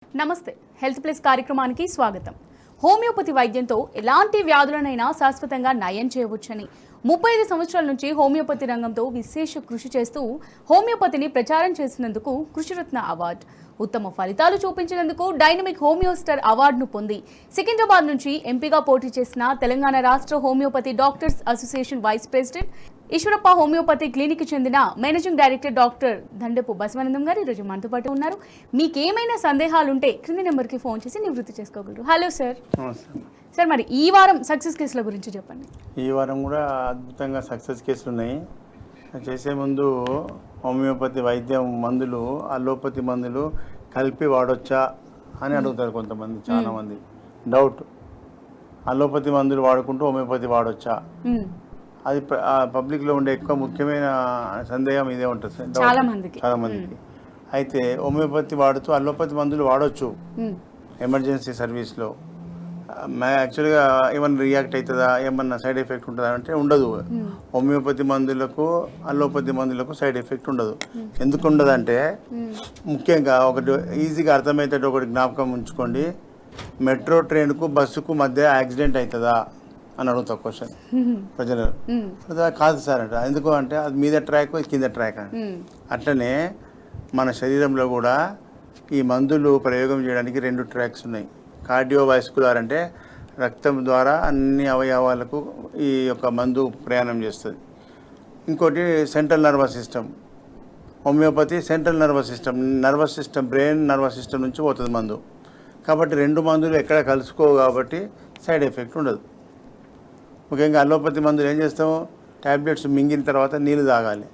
నమస్తే health plus కార్యక్రమానికి స్వాగతం. హోమియోపతి వైద్యంతో ఎలాంటి వ్యాధులనైనా శాశ్వతంగా నయం చేయవచ్చని 35 సంవత్సరాల నుంచి హోమియోపతి రంగంతో విశేష కృషి చేస్తూ హోమియోపతిని ప్రచారం చేసినందుకు కృషిరత్న అవార్డు, ఉత్తమ ఫలితాలు చూపించినందుకు డైనమిక్ హోమియో స్టార్ అవార్డును పొంది సికింద్రాబాద్ నుంచి ఎంపీగా పోటీ చేసిన తెలంగాణ రాష్ట్ర homeopathy doctors association vice president Eshwarappa homeopathy clinic చెందిన managing director doctor Dandapu Basavanandam గారు ఈరోజు మనతో పాటు ఉన్నారు. మీకేమైనా సందేహాలు ఉంటే క్రింది నెంబర్కి ఫోన్ చేసి నివృత్తి చేసుకోగలరు. Hello sir. సార్, మరి ఈ వారం సక్సెస్ కేసుల గురించి చెప్పండి. ఈ వారం కూడా అద్భుతంగా సక్సెస్ కేసులు ఉన్నాయి. చేసే ముందు హోమియోపతి వైద్యం మందులు అలోపతి మందులు కలిపి వాడొచ్చా అని అడుగుతారు కొంతమంది, చాలామంది డౌట్. అలోపతి మందులు వాడుకుంటూ హోమియోపతి వాడొచ్చా, అది పబ్లిక్లో ఉండే ఎక్కువ ముఖ్యమైన సందేహం ఇదే ఉంటుంది చాలా మందికి. అయితే హోమియోపతి వాడుతూ అలోపతి మందులు వాడొచ్చు ఎమర్జెన్సీ సర్వీస్లో. యాక్చువల్గా ఏమన్నా రియాక్ట్ అవుతుందా, ఏమన్నా సైడ్ ఎఫెక్ట్ ఉంటుందా అంటే ఉండదు. హోమియోపతి మందులకు అలోపతి మందులకు సైడ్ ఎఫెక్ట్ ఉండదు. ఎందుకు ఉండదు అంటే ముఖ్యంగా ఒకటి ఈజీగా అర్థమవుతుంది, ఒకటి జ్ఞాపకం ఉంచుకోండి. మెట్రో ట్రైన్కు బస్సుకు మధ్య యాక్సిడెంట్ అవుతుందా అని అడుగుతా క్వశ్చన్ ప్రజలు. కాదు సార్ అంట. ఎందుకు అంటే అది మీద ట్రాక్ కింద ట్రాక్ అని. అట్లనే మన శరీరంలో కూడా ఈ మందులు ప్రయోగం చేయడానికి 2 ట్రాక్స్ ఉన్నాయి. కార్డియోవాస్కులర్ అంటే రక్తం ద్వారా అన్ని అవయవాలకు ఈ యొక్క మందు ప్రయాణం చేస్తుంది. ఇంకోటి central nervous system. Homeopathy central nervous system brain nervous system నుంచి పోతుంది మందు. కాబట్టి 2 మందులు ఎక్కడ కలుసుకోవు కాబట్టి సైడ్ ఎఫెక్ట్ ఉండదు. ముఖ్యంగా అలోపతి మందులు ఏం చేస్తాము, ట్యాబ్లెట్స్ మింగిన తర్వాత నీళ్ళు తాగాలి.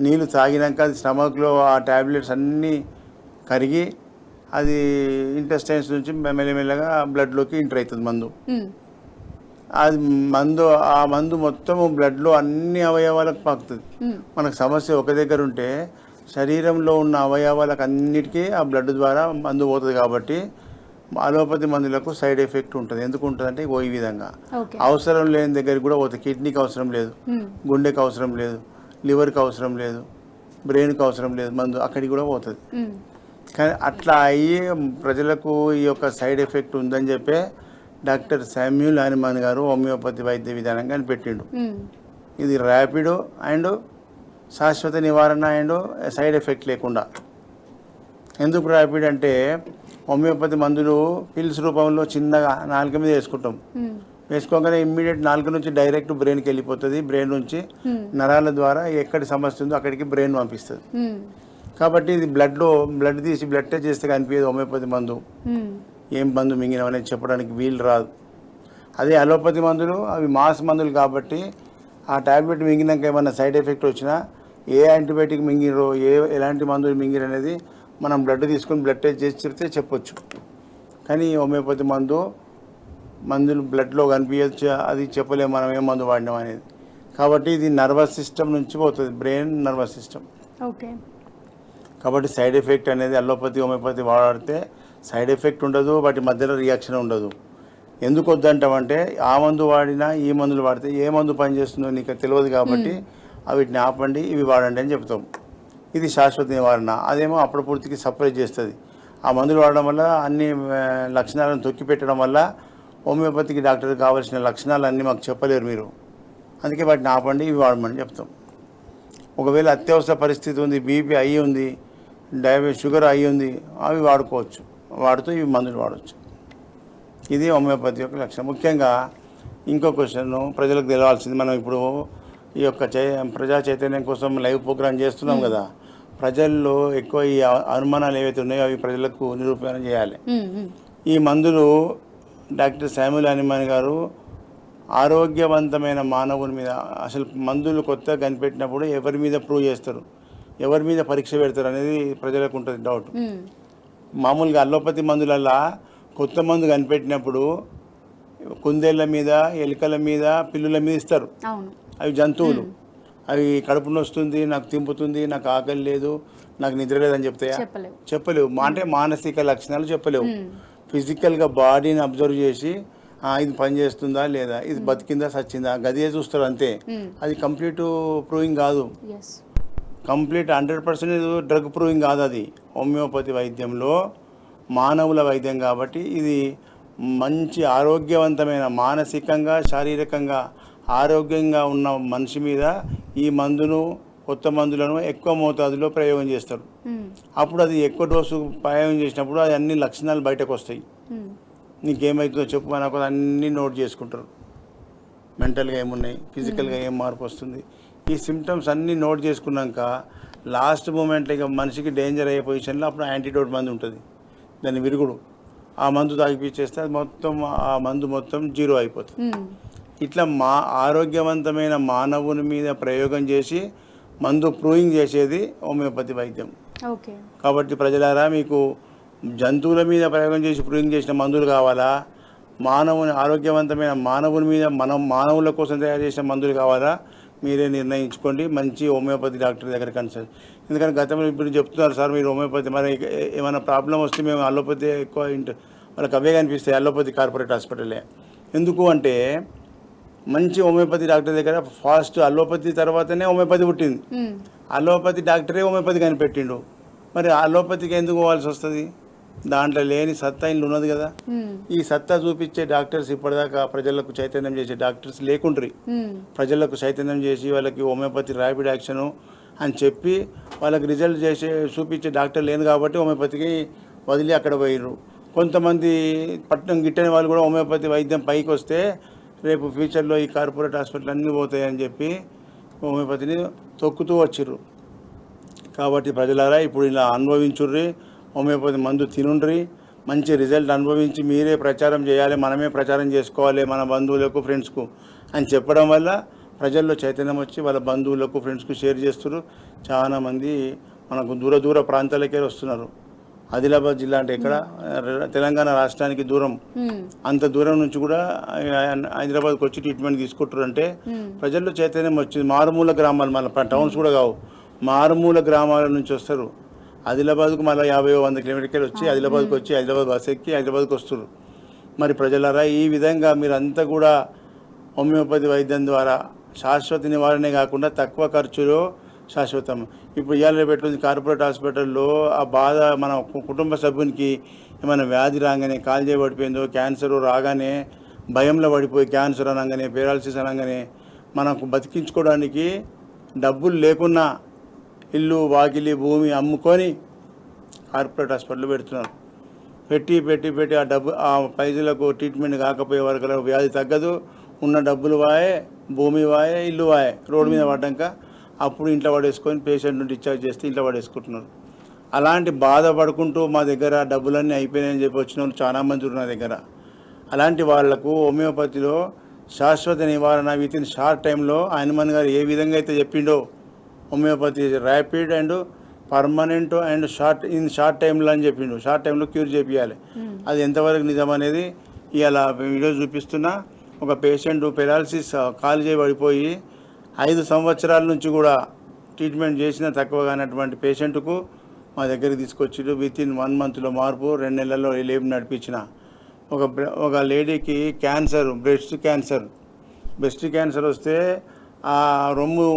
నీళ్ళు తాగినాక అది స్టమక్లో ఆ ట్యాబ్లెట్స్ అన్నీ కరిగి అది ఇంటెస్టైన్స్ నుంచి మెల్లమెల్లగా బ్లడ్లోకి ఎంటర్ అవుతుంది మందు. అది ఆ మందు మొత్తము బ్లడ్లో అన్ని అవయవాలకు పాకుతుంది. మనకు సమస్య ఒక దగ్గర ఉంటే శరీరంలో ఉన్న అవయవాలకు అన్నిటికీ ఆ బ్లడ్ ద్వారా మందు పోతుంది. కాబట్టి అలోపతి మందులకు సైడ్ ఎఫెక్ట్ ఉంటుంది. ఎందుకు ఉంటుంది అంటే ఈ విధంగా అవసరం లేని దగ్గరికి కూడా పోతుంది. కిడ్నీకి అవసరం లేదు, గుండెకి అవసరం లేదు, లివర్కి అవసరం లేదు, బ్రెయిన్కి అవసరం లేదు మందు, అక్కడికి కూడా పోతుంది. కానీ అట్లా అయ్యి ప్రజలకు ఈ యొక్క సైడ్ ఎఫెక్ట్ ఉందని చెప్పే డాక్టర్ శామ్యూల్ హానిమాన్ గారు హోమియోపతి వైద్య విధానంగా పెట్టిండు. ఇది ర్యాపిడ్ అండ్ శాశ్వత నివారణ అండ్ సైడ్ ఎఫెక్ట్ లేకుండా. ఎందుకు ర్యాపిడ్ అంటే హోమియోపతి మందులు పిల్స్ రూపంలో చిన్నగా నాలుక మీద వేసుకుంటాం. వేసుకోగానే ఇమ్మీడియట్ నాలుక నుంచి డైరెక్ట్ బ్రెయిన్కి వెళ్ళిపోతుంది. బ్రెయిన్ నుంచి నరాల ద్వారా ఎక్కడి సమస్య ఉందో అక్కడికి బ్రెయిన్ పంపిస్తుంది. కాబట్టి ఇది బ్లడ్ తీసి బ్లడ్ టెస్ట్ చేస్తే కనిపించదు హోమియోపతి మందు. ఏం మందు మింగినవనేది చెప్పడానికి వీలు రాదు. అదే అలోపతి మందులు అవి మాస్ మందులు కాబట్టి ఆ ట్యాబ్లెట్ మింగినాక ఏమైనా సైడ్ ఎఫెక్ట్ వచ్చినా ఏ యాంటీబయాటిక్ మింగిరో ఎలాంటి మందులు మింగిరు అనేది మనం బ్లడ్ తీసుకొని బ్లడ్ టెస్ట్ చేసి చెప్తే చెప్పొచ్చు. కానీ హోమియోపతి మందులు బ్లడ్లో కనిపించచ్చు, అది చెప్పలేము మనం ఏ మందు వాడినాం అనేది. కాబట్టి ఇది నర్వస్ సిస్టమ్ నుంచి పోతుంది, బ్రెయిన్ నర్వస్ సిస్టమ్. ఓకే. కాబట్టి సైడ్ ఎఫెక్ట్ అనేది అలోపతి హోమియోపతి వాడితే సైడ్ ఎఫెక్ట్ ఉండదు, వాటి మధ్యలో రియాక్షన్ ఉండదు. ఎందుకు వద్దంటామంటే ఆ మందు వాడినా ఈ మందులు వాడితే ఏ మందు పనిచేస్తుందో నీకు తెలియదు. కాబట్టి వీటిని ఆపండి, ఇవి వాడండి అని చెప్తాం. ఇది శాశ్వత నివారణ. అదేమో అప్పుడు పూర్తికి సప్రెస్ చేస్తుంది. ఆ మందులు వాడడం వల్ల అన్ని లక్షణాలను తొక్కి పెట్టడం వల్ల హోమియోపతికి డాక్టర్కి కావాల్సిన లక్షణాలు అన్నీ మాకు చెప్పలేరు మీరు. అందుకే వాటిని ఆపండి, ఇవి వాడమని చెప్తాం. ఒకవేళ అత్యవసర పరిస్థితి ఉంది, బీపీ అయ్యి ఉంది, డయాబెటీస్ షుగర్ అయ్యి ఉంది, అవి వాడుకోవచ్చు. వాడుతూ ఇవి మందులు వాడవచ్చు. ఇది హోమియోపతి యొక్క లక్షణం. ముఖ్యంగా ఇంకో క్వశ్చన్ ప్రజలకు తెలవాల్సింది, మనం ఇప్పుడు ఈ యొక్క ప్రజా చైతన్యం కోసం లైవ్ ప్రోగ్రామ్ చేస్తున్నాం కదా, ప్రజల్లో ఎక్కువ ఈ అనుమానాలు ఏవైతే ఉన్నాయో అవి ప్రజలకు నిరూపణ చేయాలి. ఈ మందులు డాక్టర్ శామ్యూల్ హానిమాన్ గారు ఆరోగ్యవంతమైన మానవుని మీద, అసలు మందులు కొత్తగా కనిపెట్టినప్పుడు ఎవరి మీద ప్రూవ్ చేస్తారు, ఎవరి మీద పరీక్ష పెడతారు అనేది ప్రజలకు ఉంటుంది డౌట్. మామూలుగా అలోపతి మందులల్లా కొత్త మందు కనిపెట్టినప్పుడు కుందేళ్ల మీద, ఎలుకల మీద, పిల్లుల మీద ఇస్తారు. అవి జంతువులు. అవి కడుపు నొస్తుంది, నాకు తింపుతుంది, నాకు ఆకలి లేదు, నాకు నిద్ర లేదని చెప్తాయా? చెప్పలేవు. అంటే మానసిక లక్షణాలు చెప్పలేవు. ఫిజికల్గా బాడీని అబ్జర్వ్ చేసి ఇది పని చేస్తుందా లేదా, ఇది బతికిందా సచ్చిందా, గదియే చూస్తారు అంతే. అది కంప్లీట్ ప్రూవింగ్ కాదు. కంప్లీట్ 100% డ్రగ్ ప్రూవింగ్ కాదు. అది హోమియోపతి వైద్యంలో మానవుల వైద్యం కాబట్టి ఇది మంచి ఆరోగ్యవంతమైన మానసికంగా శారీరకంగా ఆరోగ్యంగా ఉన్న మనిషి మీద ఈ మందును కొత్త మందులను ఎక్కువ మోతాదులో ప్రయోగం చేస్తారు. అప్పుడు అది ఎక్కువ డోసు ప్రయోగం చేసినప్పుడు అది అన్ని లక్షణాలు బయటకు వస్తాయి. నీకేమవుతుందో చెప్పు నాకు అన్నీ నోట్ చేసుకుంటారు. మెంటల్గా ఏమున్నాయి, ఫిజికల్గా ఏం మార్పు వస్తుంది, ఈ సిమ్టమ్స్ అన్నీ నోట్ చేసుకున్నాక లాస్ట్ మూమెంట్లో ఇక మనిషికి డేంజర్ అయ్యే పొజిషన్లో అప్పుడు యాంటీడోట్ మందు ఉంటుంది, దాన్ని విరుగుడు. ఆ మందు తాగిపించేస్తే అది మొత్తం ఆ మందు మొత్తం జీరో అయిపోతుంది. ఇట్లా ఆరోగ్యవంతమైన మానవుని మీద ప్రయోగం చేసి మందు ప్రూవింగ్ చేసేది హోమియోపతి వైద్యం. కాబట్టి ప్రజలారా, మీకు జంతువుల మీద ప్రయోగం చేసి ప్రూవింగ్ చేసిన మందులు కావాలా, ఆరోగ్యవంతమైన మానవుని మీద మానవుల కోసం తయారు చేసిన మందులు కావాలా, మీరే నిర్ణయించుకోండి. మంచి హోమియోపతి డాక్టర్ దగ్గర కన్సల్ట్. ఎందుకంటే గతంలో ఇప్పుడు చెప్తున్నారు సార్ మీరు హోమియోపతి, మరి ఏమైనా ప్రాబ్లం వస్తే మేము అలోపతి ఎక్కువ వాళ్ళకి అవే కనిపిస్తాయి, అలోపతి కార్పొరేట్ హాస్పిటలే. ఎందుకు అంటే మంచి హోమియోపతి డాక్టర్ దగ్గర ఫాస్ట్ అలోపతి తర్వాతనే హోమియోపతి పుట్టింది. అలోపతి డాక్టరే హోమియోపతి కనిపెట్టిండు. మరి అలోపతికి ఎందుకు పోవాల్సి వస్తుంది? దాంట్లో లేని సత్తా ఇంట్లో ఉన్నది కదా. ఈ సత్తా చూపించే డాక్టర్స్ ఇప్పటిదాకా ప్రజలకు చైతన్యం చేసే డాక్టర్స్ లేకుండ్రి. ప్రజలకు చైతన్యం చేసి వాళ్ళకి హోమియోపతి ర్యాపిడ్ యాక్షను అని చెప్పి వాళ్ళకి రిజల్ట్ చూపించే డాక్టర్ లేను కాబట్టి హోమియోపతికి వదిలి అక్కడ పోయిర్రు. కొంతమంది పట్టణం గిట్టని వాళ్ళు కూడా హోమియోపతి వైద్యం పైకి వస్తే రేపు ఫ్యూచర్లో ఈ కార్పొరేట్ హాస్పిటల్ అన్నీ పోతాయని చెప్పి హోమియోపతిని తొక్కుతూ వచ్చిర్రు. కాబట్టి ప్రజలారా, ఇప్పుడు ఇలా అనుభవించుర్రి, హోమియోపతి మందు తినుండ్రి, మంచి రిజల్ట్ అనుభవించి మీరే ప్రచారం చేయాలి, మనమే ప్రచారం చేసుకోవాలి మన బంధువులకు ఫ్రెండ్స్కు అని చెప్పడం వల్ల ప్రజల్లో చైతన్యం వచ్చి వాళ్ళ బంధువులకు ఫ్రెండ్స్కు షేర్ చేస్తున్నారు. చాలామంది మనకు దూర ప్రాంతాలకే వస్తున్నారు. ఆదిలాబాద్ జిల్లా అంటే ఇక్కడ తెలంగాణ రాష్ట్రానికి దూరం, అంత దూరం నుంచి కూడా హైదరాబాద్కి వచ్చి ట్రీట్మెంట్ తీసుకుంటారు. అంటే ప్రజల్లో చైతన్యం వచ్చింది. మారుమూల గ్రామాలు, మళ్ళీ టౌన్స్ కూడా కావు, మారుమూల గ్రామాల నుంచి వస్తారు. ఆదిలాబాద్కు మళ్ళీ 50-100 కిలోమీటర్కి వచ్చి ఆదిలాబాద్కి వచ్చి హైదరాబాద్ బస్ ఎక్కి హైదరాబాద్కి వస్తారు. మరి ప్రజలారా, ఈ విధంగా మీరంతా కూడా హోమియోపతి వైద్యం ద్వారా శాశ్వత నివారణే కాకుండా తక్కువ ఖర్చులో శాశ్వతం. ఇప్పుడు ఇవాళ పెట్టుకుంది కార్పొరేట్ హాస్పిటల్లో ఆ బాధ మన కుటుంబ సభ్యునికి ఏమైనా వ్యాధి రాగానే, కాలు చేయబడిపోయిందో, క్యాన్సర్ రాగానే భయంలో పడిపోయి క్యాన్సర్ అనగానే, పేరాలసిస్ అనగానే మనకు బతికించుకోవడానికి డబ్బులు లేకున్నా ఇల్లు వాకిలి భూమి అమ్ముకొని కార్పొరేట్ హాస్పిటల్ పెడుతున్నారు. పెట్టి ఆ పైసలకు ట్రీట్మెంట్ కాకపోయే వరకు వ్యాధి తగ్గదు, ఉన్న డబ్బులు వాయే, భూమి వాయే, ఇల్లు వాయే, రోడ్డు మీద పడ్డాక అప్పుడు ఇంట్లో పడేసుకొని పేషెంట్ను డిశ్చార్జ్ చేస్తే ఇంట్లో పడేసుకుంటున్నారు. అలాంటి బాధపడుకుంటూ మా దగ్గర డబ్బులన్నీ అయిపోయినాయని చెప్పి వచ్చిన వాళ్ళు చాలామంది ఉన్నారు నా దగ్గర. అలాంటి వాళ్లకు హోమియోపతిలో శాశ్వత నివారణ విత్ ఇన్ షార్ట్ టైంలో హనుమాన్ గారు ఏ విధంగా అయితే చెప్పిండో, homeopathy rapid and permanent and short టైంలో అని చెప్పిండు. షార్ట్ టైంలో క్యూర్ చేపియాలి. అది ఎంతవరకు నిజం అనేది ఇలా వీడియో చూపిస్తున్నా. ఒక పేషెంట్ పెరాలసిస్ కాలు చేయి పడిపోయి 5 సంవత్సరాల నుంచి కూడా ట్రీట్మెంట్ చేసిన తక్కువగానటువంటి పేషెంట్కు మా దగ్గరికి తీసుకొచ్చి విత్ ఇన్ 1 మంత్లో మార్పు, 2 నెలల్లో లేబ్ నడిపించిన. ఒక లేడీకి క్యాన్సర్, బ్రెస్ట్ క్యాన్సర్ వస్తే ఆ రొమ్ము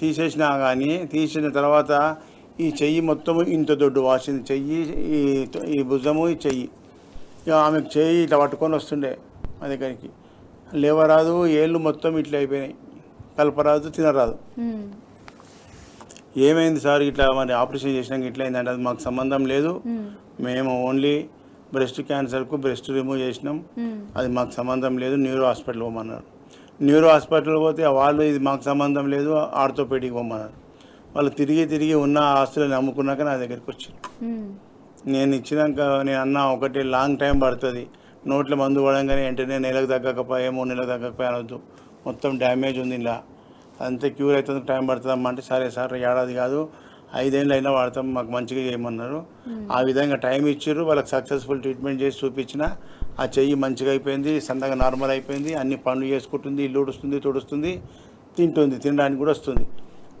తీసేసినా కానీ తీసిన తర్వాత ఈ చెయ్యి మొత్తము ఇంత దొడ్డు వాసింది. చెయ్యి, ఈ భుజము, ఈ చెయ్యి. ఇక ఆమెకు చెయ్యి ఇట్లా పట్టుకొని వస్తుండే మా దగ్గరికి. లేవరాదు, ఏళ్ళు మొత్తం ఇట్లా అయిపోయినాయి, కలపరాదు, తినరాదు. ఏమైంది సార్ ఇట్లా, మరి ఆపరేషన్ చేసినాక ఇట్లా అయిందంటే అది మాకు సంబంధం లేదు, మేము ఓన్లీ బ్రెస్ట్ క్యాన్సర్కు బ్రెస్ట్ రిమూవ్ చేసినాం, అది మాకు సంబంధం లేదు, న్యూరో హాస్పిటల్ పోమన్నారు. న్యూరో హాస్పిటల్ పోతే వాళ్ళు ఇది మాకు సంబంధం లేదు, ఆర్థోపెడిక్ పోమన్నారు. వాళ్ళు తిరిగి ఉన్న ఆస్తులను అమ్ముకున్నాక నా దగ్గరికి వచ్చారు. నేను ఇచ్చినాక నేను అన్నా ఒకటి లాంగ్ టైం పడుతుంది, నోట్ల మందు పడంగానే వెంటనే నెలకు తగ్గకపోయా 3 నెలలకు తగ్గకపోయా అనవద్దు, మొత్తం డ్యామేజ్ ఉంది ఇలా, అంతే క్యూర్ అవుతుంది, టైం పడుతుందమ్మా అంటే సరే సార్ ఏడాది కాదు 5 ఏళ్ళు అయినా వాడతాం, మాకు మంచిగా చేయమన్నారు. ఆ విధంగా టైం ఇచ్చారు. వాళ్ళకి సక్సెస్ఫుల్ ట్రీట్మెంట్ చేసి చూపించిన. ఆ చెయ్యి మంచిగా అయిపోయింది, సన్నగా నార్మల్ అయిపోయింది, అన్ని పనులు చేసుకుంటుంది, ఇల్లు ఉడుస్తుంది, తుడుస్తుంది, తినడానికి కూడా వస్తుంది.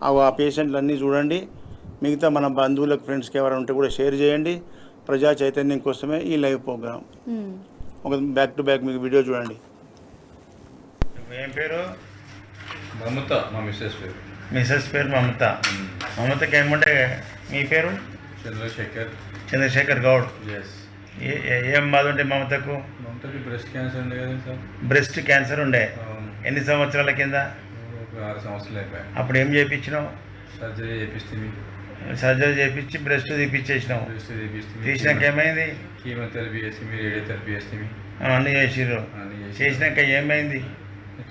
ఆ పేషెంట్లు అన్నీ చూడండి. మిగతా మన బంధువులకు, ఫ్రెండ్స్కి ఎవరైనా ఉంటే కూడా షేర్ చేయండి. ప్రజా చైతన్యం కోసమే ఈ లైవ్ ప్రోగ్రామ్. ఒక బ్యాక్ టు బ్యాక్ మీకు వీడియో చూడండి. ఏం పేరు? మమత. మా మిస్సెస్ పేరు మమత. మమతకి ఏమంటే మీ పేరు? చంద్రశేఖర్. చంద్రశేఖర్ గౌడ్. ఎస్. ఏం బాధ ఉండే మమతకు? మమతకి బ్రెస్ట్ క్యాన్సర్ ఉండే కదా సార్. బ్రెస్ట్ క్యాన్సర్ ఉండే. అవును. ఎన్ని సంవత్సరాల కింద? ఒక 6 సంవత్సరాలు అయిపోయాయి. అప్పుడు ఏం చేయించినావు? సర్జరీ చేపిస్తుంది. సర్జరీ చేయించి బ్రెస్ట్ తీపిచ్చేసినావు. బ్రెస్ట్ చేపిస్తుంది. తీసినాక ఏమైంది? కీమోథెరపీ చేస్తుంది, రేడియోథెరపీ చేస్తుంది. అన్నీ చేసిర్రు. చేసినాక ఏమైంది?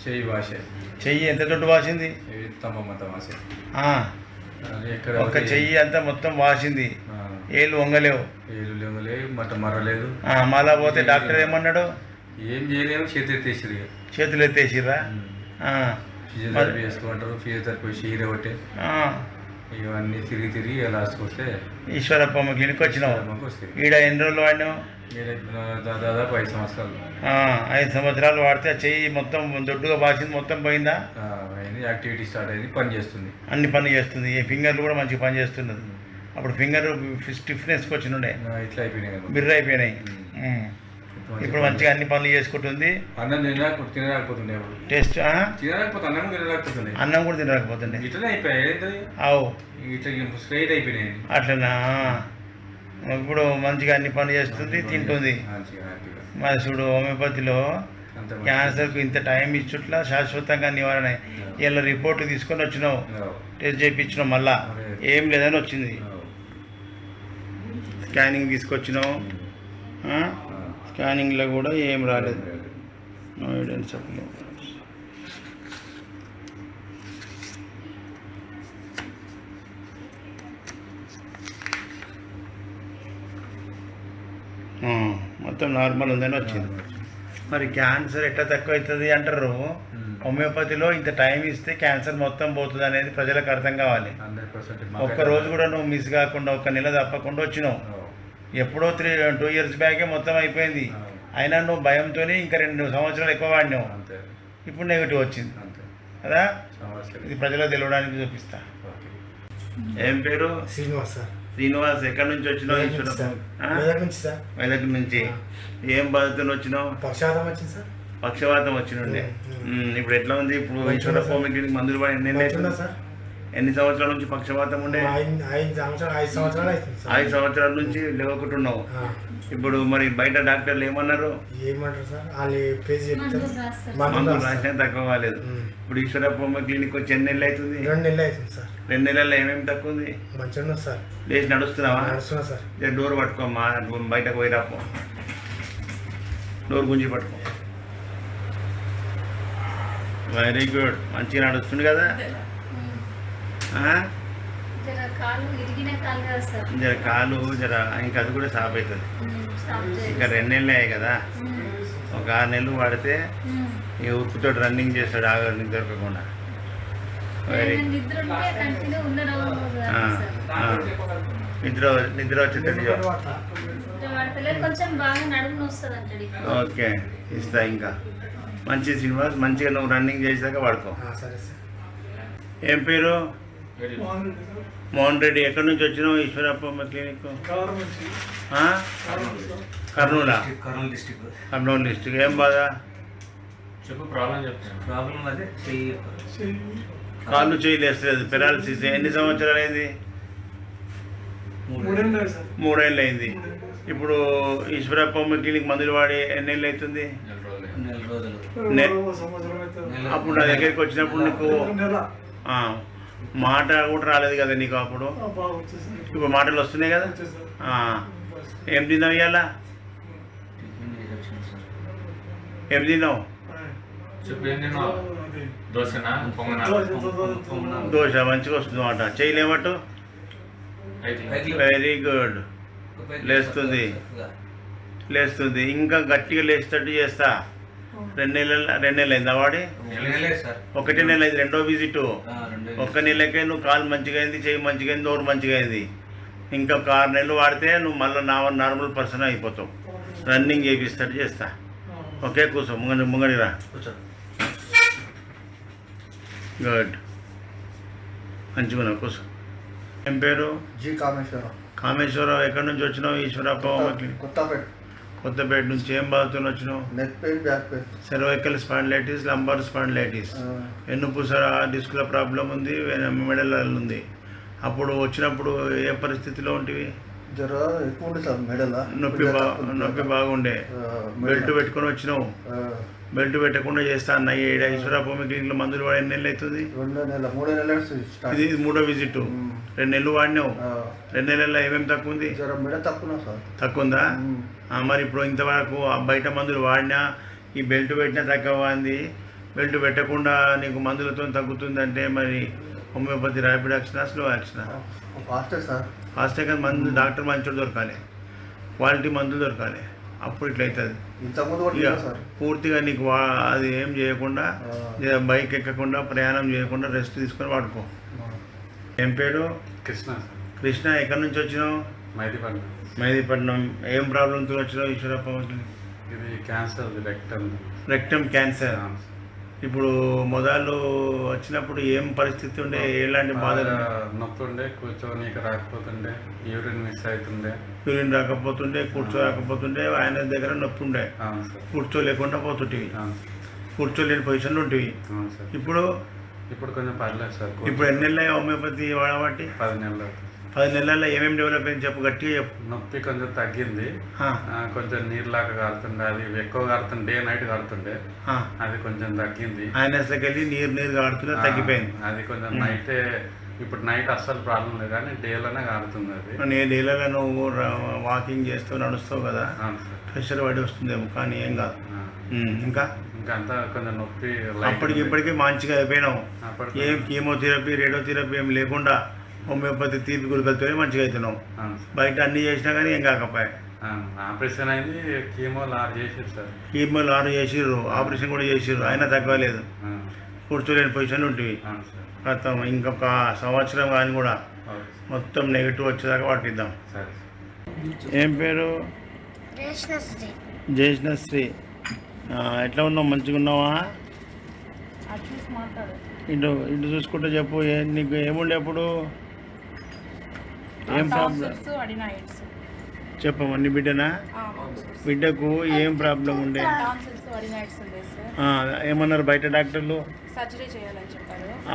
చెయ్యి వాసే. చెయ్యి ఎంత దొడ్డు వాసింది? ఇవి తమ్మ వాసే. అది ఎక్కడ ఒక చెయ్యి అంతా మొత్తం వాసింది. ఏళ్ళు వంగలేవు. ఏళ్ళు లేవు, మరలేదు. మళ్ళా పోతే డాక్టర్ ఏమన్నాడు? ఏం చేయలేము, చేతులు ఎత్తేసిరు. చేతులు ఎత్తేసిర్రా? ఫిజియోథెరపీ చేసుకోమంటారు. ఫిజియోథెరపీ చీర ఒకటి ఇవన్నీ తిరిగి లాస్ట్కి వస్తే ఈశ్వరప్పమ్మ క్లినిక్ వచ్చినావు. ఈడ ఎన్ని రోజులు వాడినావు? దాదాపు 5 సంవత్సరాలు. 5 సంవత్సరాలు వాడితే చెయ్యి మొత్తం దొడ్డుగా వాసింది, మొత్తం పోయిందా? అయింది. యాక్టివిటీ స్టార్ట్ అయింది, పని చేస్తుంది. అన్ని పని చేస్తుంది. ఈ ఫింగర్లు కూడా మంచిగా పని చేస్తున్నది. అప్పుడు ఫింగర్ స్టిఫ్నెస్కి వచ్చినుండే, ఇట్లా అయిపోయినాయి, బిర్ర అయిపోయినాయి. ఇప్పుడు మంచిగా అన్ని పనులు చేసుకుంటుంది. అన్నం తినరాకపోతుండే. టేస్ట్ తినరాకపోతే అన్నం తినరాకపోతుండే. అన్నం కూడా తినరాకపోతుండే. ఇట్లనే అయిపోయాయి. అవు ఇట్లా స్ట్రైట్ అయిపోయినాయి. అట్లనా? ఇప్పుడు మంచిగా అన్ని పనులు చేస్తుంది, తింటుంది. మరి చూడు, హోమియోపతిలో క్యాన్సర్కు ఇంత టైం ఇచ్చుట్లా శాశ్వతంగా నివారణ. ఇలా రిపోర్ట్ తీసుకొని వచ్చినావు, టెస్ట్ చేయించినావు, మళ్ళా ఏం లేదని వచ్చింది. స్కానింగ్ తీసుకొచ్చినావు, స్కానింగ్లో కూడా ఏం రాలేదు. నో ఎవిడెన్స్ ఆఫ్ మొత్తం నార్మల్ ఉందని వచ్చింది. మరి క్యాన్సర్ ఎట్లా తక్కువ అవుతుంది అంటారు? హోమియోపతిలో ఇంత టైం ఇస్తే క్యాన్సర్ మొత్తం పోతుంది అనేది ప్రజలకు అర్థం కావాలి. ఒక్క రోజు కూడా నువ్వు మిస్ కాకుండా, ఒక్క నెల తప్పకుండా వచ్చినావు. ఎప్పుడో 2 years బ్యాకే మొత్తం అయిపోయింది. అయినా నువ్వు భయంతో ఇంకా 2 సంవత్సరాలు ఎక్కువ వాడినావు. ఇప్పుడు నెగిటివ్ వచ్చింది కదా. ఇది ప్రజలకు తెలియడానికి చూపిస్తా. ఏం పేరు? శ్రీనివాస్ సార్. శ్రీనివాస్, ఎక్కడి నుంచి వచ్చినావు? మెదక్ నుంచి. ఏం బాధతో వచ్చినావు? పక్షవాతం వచ్చింది సార్. పక్షవాతం వచ్చినుండే. ఇప్పుడు ఎట్లా ఉంది? ఇప్పుడు ఈశ్వరప్ప క్లినిక్ మందులు పడి ఎన్ని సంవత్సరాల నుంచి పక్షవాతం ఉండే? 5 సంవత్సరాలు అవుతుంది సార్. 5 సంవత్సరాల నుంచి లేవకుంటున్నావు. ఇప్పుడు మరి బయట డాక్టర్లు ఏమన్నారు? ఏమంటారు సార్? వాళ్ళు పేజీ చెప్తారు, మందులు రాసినా తక్కువ కాలేదు. ఇప్పుడు ఈశ్వరప్ప క్లినిక్ వచ్చి ఎన్ని నెలలు అవుతుంది? 2 నెలలు అవుతుంది సార్. 2 నెలల్లో ఏమేమి తక్కువ ఉంది? మంచిగా ఉన్నది సార్. లేచి నడుస్తున్నావా? నడుస్తున్నా సార్. డోర్ పట్టుకోమ్మా, బయటకు పోయి రాపో. డోర్ గుంజి పట్టుకో. వెరీ గుడ్, మంచిగా నడుస్తుంది కదా. జర కాలు ఇంకా అది కూడా సాప్ అవుతుంది. ఇంకా 2 నెలలు అయ్యాయి కదా. ఒక 6 నెలలు వాడితే ఈ ఉప్పుతో రన్నింగ్ చేస్తాడు, ఆగడానికి దొరకకుండా. వెరీ నిద్ర వచ్చేటట్టు. ఓకే, ఇస్తా. ఇంకా మంచి శ్రీనివాస్, మంచిగా నువ్వు రన్నింగ్ చేసాక వాడుకో. ఏం పేరు? మోహన్ రెడ్డి. ఎక్కడి నుంచి వచ్చినావు? Eeshwarappa clinic Kurnool district. ఏం బాధ? కాళ్ళు చేయలేస్తలేదు, పెరాలసిస్. ఎన్ని సంవత్సరాలు అయింది? 3 ఏళ్ళు అయింది. ఇప్పుడు ఈశ్వరప్ప క్లినిక్ మందులు వాడి ఎన్ని ఏళ్ళు అవుతుంది? అప్పుడు నా దగ్గరికి వచ్చినప్పుడు నీకు మాట కూడా రాలేదు కదా నీకు అప్పుడు. ఇప్పుడు మాటలు వస్తున్నాయి కదా. ఏం తిన్నావు ఇవాళ? ఏం తిన్నావు? దోశ మంచిగా వస్తుంది అన్నమాట. చేయలేమట్టు. Very good. లేస్తుంది. ఇంకా గట్టిగా లేచేటట్టు చేస్తా. 2 నెలలు అయిందా వాడి? 1 నెల అయింది. 2వ విజిట్. 1 నెలకే నువ్వు కాలు మంచిగా అయింది, చెయ్యి మంచిగా అయింది, నోరు మంచిగా అయింది. ఇంకా ఒక 6 నెలలు వాడితే నువ్వు మళ్ళీ నార్మల్ పర్సన్ అయిపోతావు. రన్నింగ్ చేపిస్తట్టు చేస్తా. ఓకే, కూర్చో. ముంగడిరా. గుడ్, మంచిగా కూర్చో. ఏం పేరు? జి కామేశ్వరరావు. కామేశ్వరరావు, ఎక్కడి నుంచి వచ్చినావు? ఈశ్వరప్ప కొత్తపేట నుంచి. ఏం బాధతో వచ్చినావు? Neck pain, back pain, cervical spondylitis, lumbar spondylitis, వెన్నుపూస డిస్కుల ప్రాబ్లం ఉంది, మెడల ఉంది. అప్పుడు వచ్చినప్పుడు ఏ పరిస్థితిలో ఉంటివి? జ్వర ఎక్కువ ఉంది సార్ మెడల నొప్పి బాగుండే బెల్ట్ పెట్టుకొని వచ్చినావు. బెల్ట్ పెట్టకుండా చేస్తా అన్న ఈశ్వరప్ప క్లినిక్లో మందులు వాడి ఎన్ని నెలలు అవుతుంది? 3 నెలలు ఇది 3వ విజిట్. 2 నెలలు వాడినావు. 2 నెలల్లో ఏమేమి తక్కువ ఉంది? జ్వరం మెడ తక్కువ సార్. తక్కువ ఉందా? మరి ఇప్పుడు ఇంతవరకు బయట మందులు వాడినా ఈ బెల్ట్ పెట్టినా తక్కువ. బెల్ట్ పెట్టకుండా నీకు మందులతో తగ్గుతుందంటే మరి హోమియోపతి ర్యాపిడ్ యాక్షనా స్లో యాక్షనా? ఫాస్టే సార్. ఫాస్టే కానీ మందు డాక్టర్ మంచోడు దొరకాలి, క్వాలిటీ మందులు దొరకాలి, అప్పుడు ఇట్లా అవుతుంది. ఇక పూర్తిగా నీకు అది ఏం చేయకుండా బైక్ ఎక్కకుండా ప్రయాణం చేయకుండా రెస్ట్ తీసుకొని వాడుకో. ఏం పేరు? కృష్ణ. ఎక్కడి నుంచి వచ్చినావు? మైదీపట్నం. ఏం ప్రాబ్లంతో వచ్చినావు ఈశ్వరప్ప? ఇది క్యాన్సర్, రెక్టమ్ క్యాన్సర్. ఇప్పుడు మొదలు వచ్చినప్పుడు ఏం పరిస్థితి ఉండే? ఎలాంటి బాధలు? నొప్పి ఉండే, కూర్చొని రాకపోతుండే, యూరిన్ మిస్ అవుతుండే, యూరిన్ రాకపోతుండే, కూర్చోరాకపోతుండే, ఆయన దగ్గర నొప్పి ఉండే, కూర్చోలేకుండా పోతుంటివి, కూర్చోలేని పొజిషన్లో ఉంటివి. ఇప్పుడు కొంచెం పర్లేదు సార్. ఇప్పుడు ఎన్ని నెలలు హోమియోపతి వాడబట్టి? 10 నెలలు. 10 నెలల్లో ఏమేమి డెవలప్ అయింది చెప్పు, గట్టిగా చెప్పు. నొప్పి కొంచెం తగ్గింది, కొంచెం నీరులాగా కారుతుండే, అది ఎక్కువ కారుతుండే, డే నైట్ కారుతుండే, అది కొంచెం తగ్గింది. ఆయనస్లోకి వెళ్ళి నీరు కారుతుండే, తగ్గిపోయింది. అది కొంచెం నైటే, ఇప్పుడు నైట్ అస్సలు ప్రాబ్లం లేదు కానీ డేలోనే కారుతుంది. అది నేను డేలలో నువ్వు వాకింగ్ చేస్తూ నడుస్తావు కదా, ప్రెషర్ పడి వస్తుందేమో, కానీ ఏం కాదు. ఇంకా అంతా కొంచెం నొప్పి ఇప్పటికీ మంచిగా అయిపోయినావు. ఏం కీమోథెరపీ, రేడియోథెరపీ ఏం లేకుండా హోమియోపతి తీపి గురికలతోనే మంచిగా అవుతున్నావు. బయట అన్ని చేసినా కానీ ఏం కాకపోయా. ఆపరేషన్ అయింది, కీమోలు 6 చేసారు సార్. కీమోలు 6 చేసిర్రు, ఆపరేషన్ కూడా చేసిర్రు, అయినా తగ్గలేదు. కూర్చోలేని పొజిషన్ ఉంటుంది. మొత్తం ఇంకొక సంవత్సరం కానీ కూడా మొత్తం నెగిటివ్ వచ్చేదాకా పట్టిద్దాం. ఏం పేరు? జయశ్రీ. ఎట్లా ఉన్నావు? మంచిగా ఉన్నావా? ఇటు చూసుకుంటే చెప్పు, నీకు ఏముండే అప్పుడు? ఏం ప్రాబ్లం చెప్పమ్మా. నీ బిడ్డనా? బిడ్డకు ఏం ప్రాబ్లం ఉండే? ఏమన్నారు బయట డాక్టర్లు?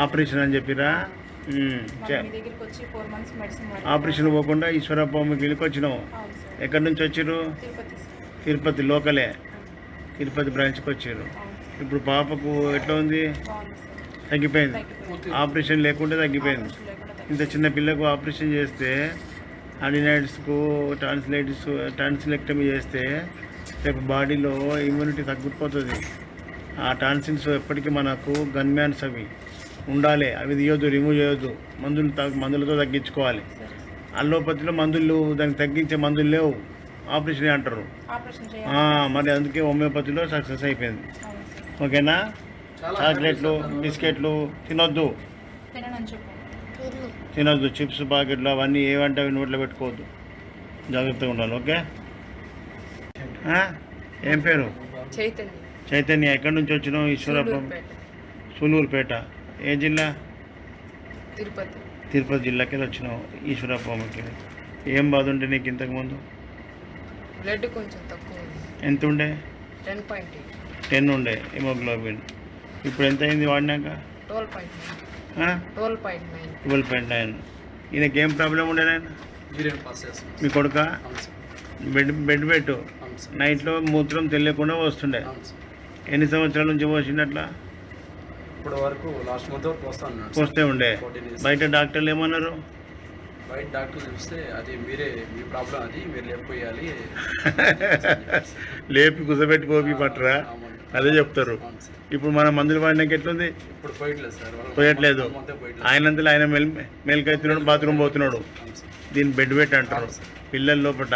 ఆపరేషన్ అని చెప్పిరా? ఆపరేషన్ పోకుండా ఈశ్వరప్ప క్లినిక్ వచ్చినావు. ఎక్కడి నుంచి వచ్చారు? తిరుపతి లోకలే, తిరుపతి బ్రాంచ్కి వచ్చారు. ఇప్పుడు పాపకు ఎట్లా ఉంది? తగ్గిపోయింది. ఆపరేషన్ లేకుండా తగ్గిపోయింది. ఇంత చిన్న పిల్లకు ఆపరేషన్ చేస్తే, అడినైటిస్కు టాన్సిలెక్టమీ చేస్తే రేపు బాడీలో ఇమ్యూనిటీ తగ్గిపోతుంది. ఆ టాన్సిల్స్ ఎప్పటికీ మనకు గన్మ్యాన్స్ అవి ఉండాలి, అవి తీయొద్దు, రిమూవ్ చేయొద్దు. మందులతో తగ్గించుకోవాలి. అల్లోపతిలో మందులు దానికి తగ్గించే మందులు లేవు, ఆపరేషన్ అంటారు. మరి అందుకే హోమియోపతిలో సక్సెస్ అయిపోయింది. ఓకేనా? చాక్లెట్లు, బిస్కెట్లు తినొద్దు, చిప్స్ ప్యాకెట్లు అవన్నీ ఏవంటే అవి నోట్లో పెట్టుకోవద్దు, జాగ్రత్తగా ఉండాలి. ఓకే? ఏం పేరు? చైతన్య. ఎక్కడి నుంచి వచ్చినావు? ఈశ్వరప్ప. సూలూరుపేట. ఏ జిల్లా? తిరుపతి జిల్లాకి వచ్చినావు ఈశ్వరప్పకి. ఏం బాధ ఉండే నీకు ఇంతకుముందు? బ్లడ్ కొంచెం తక్కువ. ఎంత ఉండే? 10 ఉండే హిమోగ్లోబిన్. ఇప్పుడు ఎంత అయింది వాడినాక? 12.9. ఈయనకి ఏం ప్రాబ్లం ఉండే? మీ కొడుక బెడ్ పెట్టు, నైట్లో మూత్రం తెలియకుండా వస్తుండే. ఎన్ని సంవత్సరాల నుంచి పోసిండట్లా? ఇప్పుడు వరకు లాస్ట్ మంత్ వరకు వస్తే ఉండే. బయట డాక్టర్లు ఏమన్నారు? బయట డాక్టర్ చూస్తే అది మీ ప్రాబ్లం, అది మీరు లేకపోయాలి, లేపి కుసబెట్టి పోపి పట్టరా, అదే చెప్తారు. ఇప్పుడు మన మందులు వాడినాక ఎట్లుంది? ఇప్పుడు పోయట్లేదు సార్, పోయట్లేదు. ఆయనంతలో ఆయన మెల్కైతున్నాడు, బాత్రూమ్ పోతున్నాడు. దీన్ని బెడ్ పెట్టి అంటారు. పిల్లల లోపల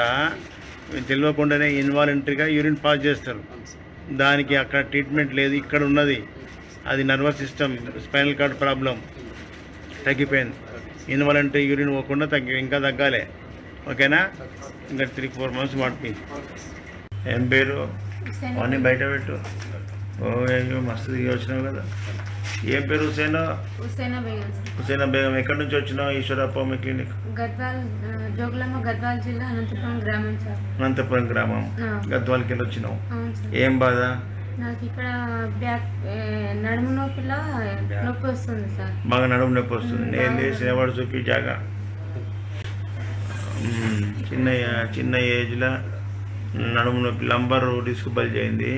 తెలియకుండానే ఇన్వాలంటరీగా యూరిన్ పాస్ చేస్తారు. దానికి అక్కడ ట్రీట్మెంట్ లేదు, ఇక్కడ ఉన్నది. అది nervous system, spinal cord problem. తగ్గిపోయింది. ఇన్వాలంటరీ యూరిన్ పోకుండా ఇంకా తగ్గాలి. ఓకేనా? ఇంకా 3-4 మంత్స్ వాడిపి. ఏం పేరు? అవన్నీ బయట పెట్టు. ఓ అయ్యో మస్తు దిగి వచ్చినావు కదా. ఏం పేరు? హుసేనా బేగం. ఎక్కడి నుంచి వచ్చినావు ఈశ్వరప్ప క్లినిక్? గద్వాల్ జిల్లా, అనంతపురం గ్రామం. గద్వాల్కి వెళ్ళి వచ్చినావు. ఏం బాధ? నాకు ఇక్కడ నడుము నొప్పి వస్తుంది సార్. బాగా నడుము నొప్పి వస్తుంది. నేను లేచి నిలబడి చూపి జాగా చిన్న ఏజ్లో నడుము నొప్పి లంబర్ డిస్క్ బల్జ్ అయింది.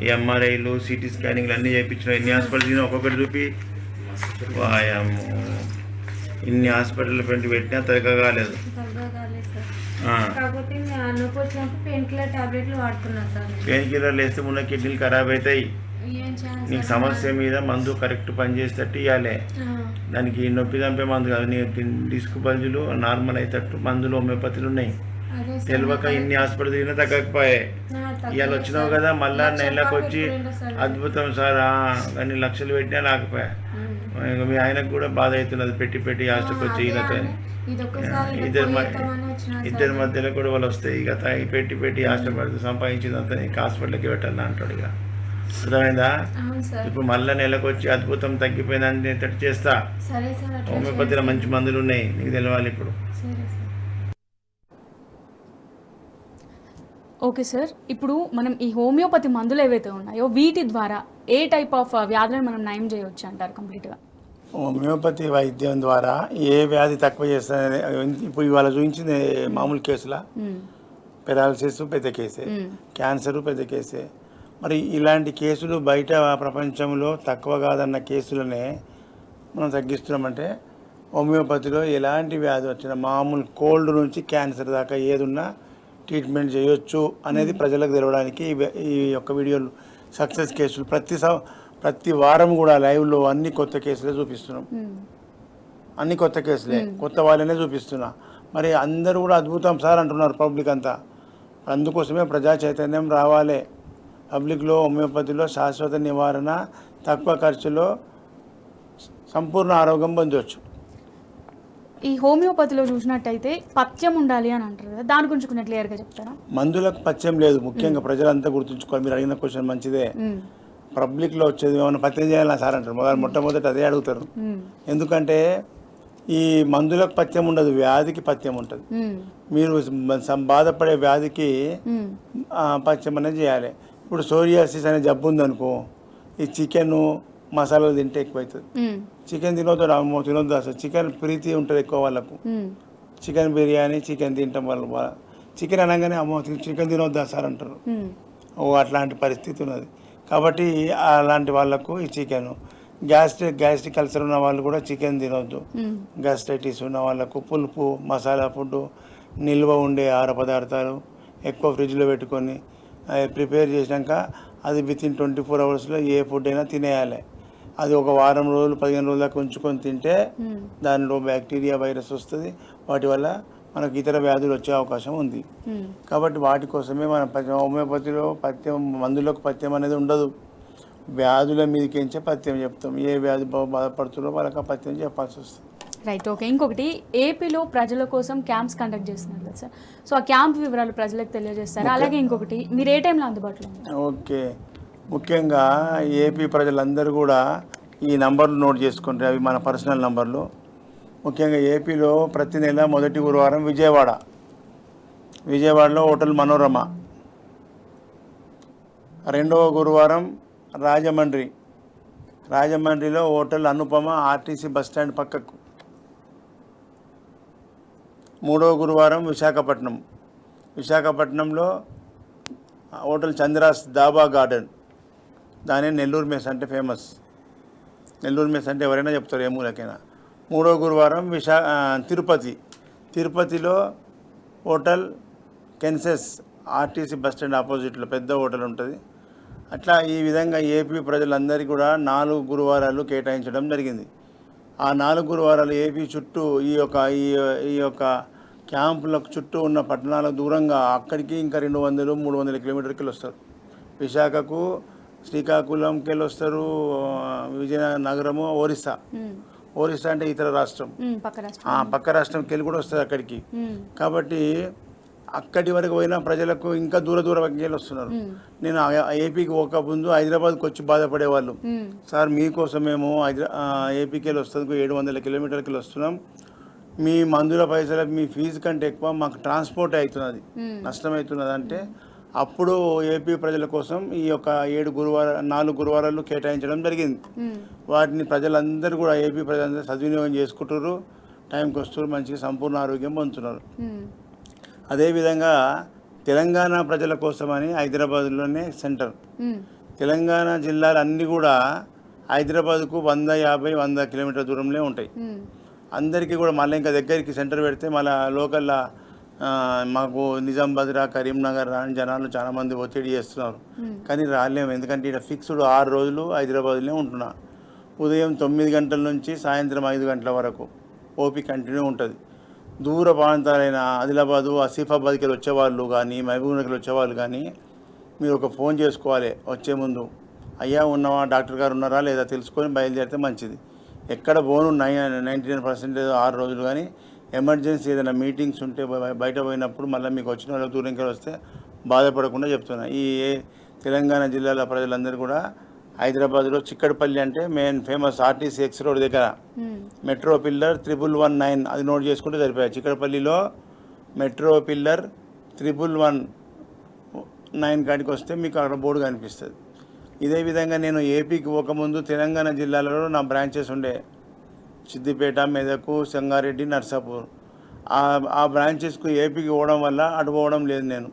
ఈ ఎంఆర్ఐలు సిటీ స్కానింగ్లు అన్నీ చేయించిన. ఎన్ని హాస్పిటల్ ఒక్కొక్కటి చూపి వాయము ఇన్ని హాస్పిటల్ పెట్టినా తగ్గ కాలేదు. కాకపోతే నొప్పి వచ్చినప్పుడు పెయిన్ కిల్లర్ టాబ్లెట్లు వాడుతున్నా సార్. పెయిన్ కిల్లర్లు వేస్తే ఉన్న కిడ్నీలు ఖరాబ్ అవుతాయి. ఏం చేయాలి నీకు సమస్య మీద మందు కరెక్ట్ పనిచేసేటట్టు ఇవ్వాలి. దానికి నొప్పి చంపే మందు కాదు. నీకు డిస్క్ బల్జులు నార్మల్ అయ్యేటట్టు మందులు హోమియోపతిలు ఉన్నాయి. తెలియక ఇన్ని హాస్పిటల్ తిరిగినా తగ్గకపోయాయి. ఇవాళ వచ్చినావు కదా మళ్ళా నెలకు వచ్చి అద్భుతం సార్ అన్ని లక్షలు పెట్టినా రాకపోయా. మీ ఆయనకు కూడా బాధ అవుతున్నది పెట్టి హాస్టల్కి వచ్చి ఈయనతో ఇద్దరి మధ్యలో కూడా వాళ్ళు వస్తాయి. ఇక పెట్టి హాస్టల్ పడితే సంపాదించిందంతా నీకు హాస్పిటల్కి పెట్టాలని అంటాడు. ఇక అర్థమైందా? ఇప్పుడు మళ్ళీ నెలకు వచ్చి అద్భుతం తగ్గిపోయిందని చేస్తా. హోమియోపతిలో మంచి మందులు ఉన్నాయి, నీకు తెలవాలి ఇప్పుడు. ఓకే సార్, ఇప్పుడు మనం ఈ హోమియోపతి మందులు ఏవైతే ఉన్నాయో వీటి ద్వారా ఏ టైప్ ఆఫ్ వ్యాధులను మనం నయం చేయవచ్చు అంటారు కంప్లీట్గా? హోమియోపతి వైద్యం ద్వారా ఏ వ్యాధి తక్కువ చేస్తుంది. ఇప్పుడు ఇవాళ చూపించింది మామూలు కేసుల పెరాలసిస్ పెద్ద కేసే, క్యాన్సర్ పెద్ద కేసే. మరి ఇలాంటి కేసులు బయట ప్రపంచంలో తక్కువ కాదన్న కేసులనే మనం తగ్గిస్తున్నామంటే హోమియోపతిలో ఎలాంటి వ్యాధి వచ్చినా మామూలు కోల్డ్ నుంచి క్యాన్సర్ దాకా ఏదున్నా ట్రీట్మెంట్ చేయొచ్చు అనేది ప్రజలకు తెలవడానికి ఈ యొక్క వీడియోలు సక్సెస్ కేసులు ప్రతి వారం కూడా లైవ్లో అన్ని కొత్త కేసులే చూపిస్తున్నాం. అన్ని కొత్త కేసులే, కొత్త వాళ్ళనే చూపిస్తున్నా. మరి అందరూ కూడా అద్భుతం సార్ అంటున్నారు పబ్లిక్ అంతా. అందుకోసమే ప్రజా చైతన్యం రావాలి. పబ్లిక్లో హోమియోపతిలో శాశ్వత నివారణ, తక్కువ ఖర్చులో సంపూర్ణ ఆరోగ్యం పొందవచ్చు. ఈ హోమియోపతిలో చూసినట్టయితే పథ్యం ఉండాలి అని అంటారు కదా, దాని గురించి కొంచెం క్లియర్గా చెప్తారా? మందులకు పథ్యం లేదు. ముఖ్యంగా ప్రజలంతా గుర్తుంచుకోవాలి. మీరు అడిగిన క్వశ్చన్ మంచిదే. పబ్లిక్లో వచ్చేది ఏమైనా పథ్యం చేయాలని సార్ అంటారు. మొట్టమొదటి అదే అడుగుతారు. ఎందుకంటే ఈ మందులకు పథ్యం ఉండదు, వ్యాధికి పథ్యం ఉంటుంది. మీరు బాధపడే వ్యాధికి పథ్యం అనేది చేయాలి. ఇప్పుడు సోరియాసిస్ అనే జబ్బు ఉందనుకో, ఈ చికెన్ మసాలాలు తింటే ఎక్కువవుతుంది. చికెన్ తినొద్దు అసలు. చికెన్ ప్రీతి ఉంటుంది ఎక్కువ వాళ్ళకు. చికెన్ బిర్యానీ చికెన్ తింటాం వాళ్ళు. చికెన్ అనగానే అమ్మో చికెన్ తినొద్దా సార్ అంటారు. అట్లాంటి పరిస్థితి ఉన్నది. కాబట్టి అలాంటి వాళ్ళకు ఈ చికెన్, గ్యాస్ట్రిక్ అల్సర్ ఉన్న వాళ్ళు కూడా చికెన్ తినొద్దు. గ్యాస్ట్రైటిస్ ఉన్న వాళ్ళకు పులుపు, మసాలా ఫుడ్, నిల్వ ఉండే ఆహార పదార్థాలు ఎక్కువ ఫ్రిడ్జ్లో పెట్టుకొని ప్రిపేర్ చేసినాక అది వితిన్ 24 అవర్స్లో ఏ ఫుడ్ అయినా తినేయాలి. అది ఒక వారం రోజులు 15 రోజుల దాకా ఉంచుకొని తింటే దానిలో బ్యాక్టీరియా వైరస్ వస్తుంది. వాటి వల్ల మనకు ఇతర వ్యాధులు వచ్చే అవకాశం ఉంది. కాబట్టి వాటి కోసమే మన హోమియోపతిలో పథ్యం, మందులకు పథ్యం అనేది ఉండదు. వ్యాధుల మీదకించే పథ్యం చెప్తాం. ఏ వ్యాధి బాధపడుతుందో వాళ్ళకి ఆ పథ్యం చెప్పాల్సి వస్తుంది. Right, okay. ఇంకొకటి, ఏపీలో ప్రజల కోసం క్యాంప్స్ కండక్ట్ చేస్తున్నారు కదా సార్, సో ఆ క్యాంప్ వివరాలు ప్రజలకు తెలియజేస్తారు. అలాగే ఇంకొకటి, మీరు ఏ టైంలో అందుబాటులో ఉంటారు? ఓకే, ముఖ్యంగా ఏపీ ప్రజలందరూ కూడా ఈ నంబర్లు నోట్ చేసుకుంటారు. అవి మన పర్సనల్ నంబర్లు. ముఖ్యంగా ఏపీలో ప్రతి నెల మొదటి గురువారం విజయవాడలో హోటల్ మనోరమ, రెండవ గురువారం రాజమండ్రిలో హోటల్ అనుపమ ఆర్టీసీ బస్టాండ్ పక్కకు, మూడవ గురువారం విశాఖపట్నంలో హోటల్ చంద్రాస్ దాబా గార్డెన్, దాని నెల్లూరు మెస్ అంటే ఫేమస్. నెల్లూరు మెస్ అంటే ఎవరైనా చెప్తారు, ఏ మూలకైనా. మూడవ గురువారం తిరుపతిలో హోటల్ కెన్సెస్ ఆర్టీసీ బస్టాండ్ ఆపోజిట్లో పెద్ద హోటల్ ఉంటుంది. అట్లా ఈ విధంగా ఏపీ ప్రజలందరికీ కూడా 4 గురువారాలు కేటాయించడం జరిగింది. ఆ 4 గురువారాలు ఏపీ చుట్టూ ఈ యొక్క క్యాంపులకు చుట్టూ ఉన్న పట్టణాలకు దూరంగా అక్కడికి ఇంకా 200-300 కిలోమీటర్కి వస్తారు. విశాఖకు, శ్రీకాకుళంకి వెళ్ళి వస్తారు, విజయనగరము, ఒరిస్సా అంటే ఇతర రాష్ట్రం, పక్క రాష్ట్రంకి వెళ్ళి కూడా వస్తారు అక్కడికి. కాబట్టి అక్కడి వరకు పోయినా ప్రజలకు ఇంకా దూరం వెళ్ళి వస్తున్నారు. నేను ఏపీకి ఒక ముందు హైదరాబాద్కి వచ్చి బాధపడేవాళ్ళు, సార్ మీకోసం మేము ఏపీకి వెళ్ళి వస్తుంది 700 కిలోమీటర్కి వెళ్ళి వస్తున్నాం, మీ మందుల పైసలకు మీ ఫీజు కంటే ఎక్కువ మాకు ట్రాన్స్పోర్ట్ అవుతున్నది, నష్టమవుతున్నది అంటే అప్పుడు ఏపీ ప్రజల కోసం ఈ యొక్క 4 గురువారాలు కేటాయించడం జరిగింది. వాటిని ప్రజలందరూ కూడా ఏపీ ప్రజలందరూ సద్వినియోగం చేసుకుంటారు. టైంకి వస్తున్నారు, మంచిగా సంపూర్ణ ఆరోగ్యం పొందుతున్నారు. మ్మ్. అదేవిధంగా తెలంగాణ ప్రజల కోసమని హైదరాబాద్లోనే సెంటర్. మ్మ్. తెలంగాణ జిల్లాలు అన్నీ కూడా హైదరాబాద్కు 150-100 కిలోమీటర్ల దూరంలో ఉంటాయి. మ్మ్. అందరికీ కూడా మళ్ళీ ఇంకా దగ్గరికి సెంటర్ పెడితే మళ్ళీ లోకల్లో మాకు నిజామాబాద్ కరీంనగర్ రాని జనాలు చాలామంది ఒత్తిడి చేస్తున్నారు. కానీ రాలేము, ఎందుకంటే ఇక్కడ ఫిక్స్డ్ 6 రోజులు హైదరాబాద్లో ఉంటున్నా. ఉదయం 9 గంటల నుంచి సాయంత్రం 5 గంటల వరకు ఓపీ కంటిన్యూ ఉంటుంది. దూర ప్రాంతాలైన ఆదిలాబాదు, ఆసిఫాబాద్కి వచ్చేవాళ్ళు కానీ, మహబూబ్నగర్కి వచ్చేవాళ్ళు కానీ మీరు ఒక ఫోన్ చేసుకోవాలి వచ్చే ముందు. అయ్యా ఉన్నావా, డాక్టర్ గారు ఉన్నారా లేదా తెలుసుకొని బయలుదేరితే మంచిది. ఎక్కడ పోను 99% 6 రోజులు. కానీ ఎమర్జెన్సీ ఏదైనా మీటింగ్స్ ఉంటే బయట పోయినప్పుడు మళ్ళీ మీకు వచ్చిన వాళ్ళకి దూరంకి వస్తే బాధపడకుండా చెప్తున్నా. ఈ తెలంగాణ జిల్లాల ప్రజలందరూ కూడా హైదరాబాద్లో చిక్కడపల్లి అంటే main famous RTC X road దగ్గర మెట్రో పిల్లర్ 1119 అది నోట్ చేసుకుంటే సరిపోయాయి. చిక్కడపల్లిలో మెట్రో పిల్లర్ 1119 కాడికి వస్తే మీకు అక్కడ బోర్డు కనిపిస్తుంది. ఇదే విధంగా నేను ఏపీకి పోకముందు తెలంగాణ జిల్లాలలో నా బ్రాంచెస్ ఉండే, సిద్దిపేట, మెదకు, సంగారెడ్డి, నర్సాపూర్. ఆ బ్రాంచెస్కు ఏపీకి పోవడం వల్ల అటు పోవడం లేదు నేను.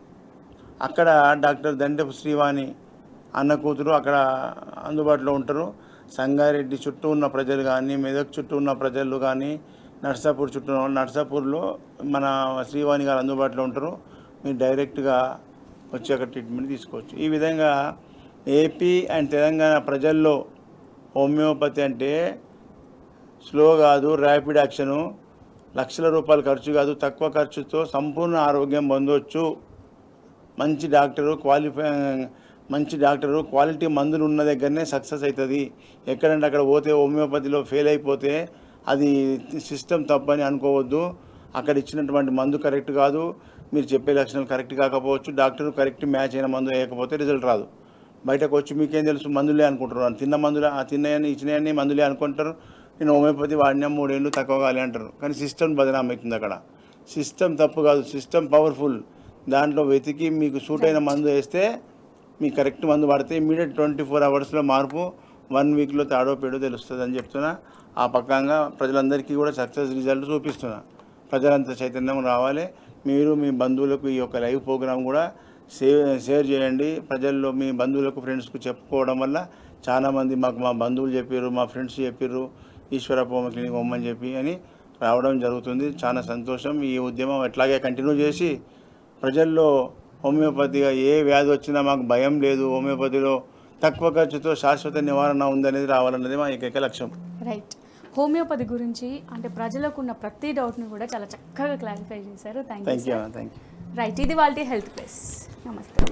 అక్కడ డాక్టర్ దండపు శ్రీవాణి అన్న కూతురు అక్కడ అందుబాటులో ఉంటారు. సంగారెడ్డి చుట్టూ ఉన్న ప్రజలు కానీ, మెదక్ చుట్టూ ఉన్న ప్రజలు కానీ, నర్సాపూర్ చుట్టూ నర్సాపూర్లో మన శ్రీవాణి గారు అందుబాటులో ఉంటారు. మీరు డైరెక్ట్గా వచ్చి అక్కడ ట్రీట్మెంట్ తీసుకోవచ్చు. ఈ విధంగా ఏపీ అండ్ తెలంగాణ ప్రజల్లో హోమియోపతి అంటే స్లో కాదు, ర్యాపిడ్ యాక్షను, లక్షల రూపాయలు ఖర్చు కాదు, తక్కువ ఖర్చుతో సంపూర్ణ ఆరోగ్యం పొందవచ్చు. మంచి డాక్టరు క్వాలిటీ మందులు ఉన్న దగ్గరనే సక్సెస్ అవుతుంది. ఎక్కడంటే అక్కడ పోతే హోమియోపతిలో ఫెయిల్ అయిపోతే అది సిస్టమ్ తప్పని అనుకోవద్దు. అక్కడ ఇచ్చినటువంటి మందు కరెక్ట్ కాదు, మీరు చెప్పే లక్షణాలు కరెక్ట్ కాకపోవచ్చు, డాక్టర్ కరెక్ట్ మ్యాచ్ అయిన మందు వేయకపోతే రిజల్ట్ రాదు. బయటకు వచ్చి మీకేం తెలుసు, మందులే అనుకుంటారు. తిన్న మందులు తిన్నయని ఇచ్చినవన్నీ మందులే అనుకుంటారు. నేను హోమియోపతి వాడినా 3 ఏళ్ళు తక్కువ కాలే అంటారు. కానీ సిస్టమ్ బదనాం అవుతుంది. అక్కడ సిస్టమ్ తప్పు కాదు, సిస్టమ్ పవర్ఫుల్. దాంట్లో వెతికి మీకు సూట్ అయిన మందు వేస్తే మీకు కరెక్ట్ మందు వాడితే ఇమ్మీడియట్ 24 అవర్స్లో మార్పు, 1 వీక్లో తాడో పేడో తెలుస్తుంది అని చెప్తున్నా. ఆ పక్కంగా ప్రజలందరికీ కూడా సక్సెస్ రిజల్ట్ చూపిస్తున్నా. ప్రజలంతా చైతన్యం రావాలి. మీరు మీ బంధువులకు ఈ యొక్క లైవ్ ప్రోగ్రాం కూడా షేర్ చేయండి. ప్రజల్లో మీ బంధువులకు, ఫ్రెండ్స్కు చెప్పుకోవడం వల్ల చాలామంది మాకు మా బంధువులు చెప్పారు, మా ఫ్రెండ్స్ చెప్పారు, ఈశ్వరప్ప హోమియో క్లినిక్ పోమని చెప్పి అని రావడం జరుగుతుంది. చాలా సంతోషం. ఈ ఉద్యమం ఎట్లాగే కంటిన్యూ చేసి ప్రజల్లో హోమియోపతిగా ఏ వ్యాధి వచ్చినా మాకు భయం లేదు, హోమియోపతిలో తక్కువ ఖర్చుతో శాశ్వత నివారణ ఉందనేది రావాలన్నది మా ఏకైక లక్ష్యం. రైట్. హోమియోపతి గురించి అంటే ప్రజలకు ఉన్న ప్రతి డౌట్ని కూడా చాలా చక్కగా క్లారిఫై చేశారు. Thank you. Thank you. Right, ఇది వాళ్ళ హెల్త్ ప్లస్. నమస్తే.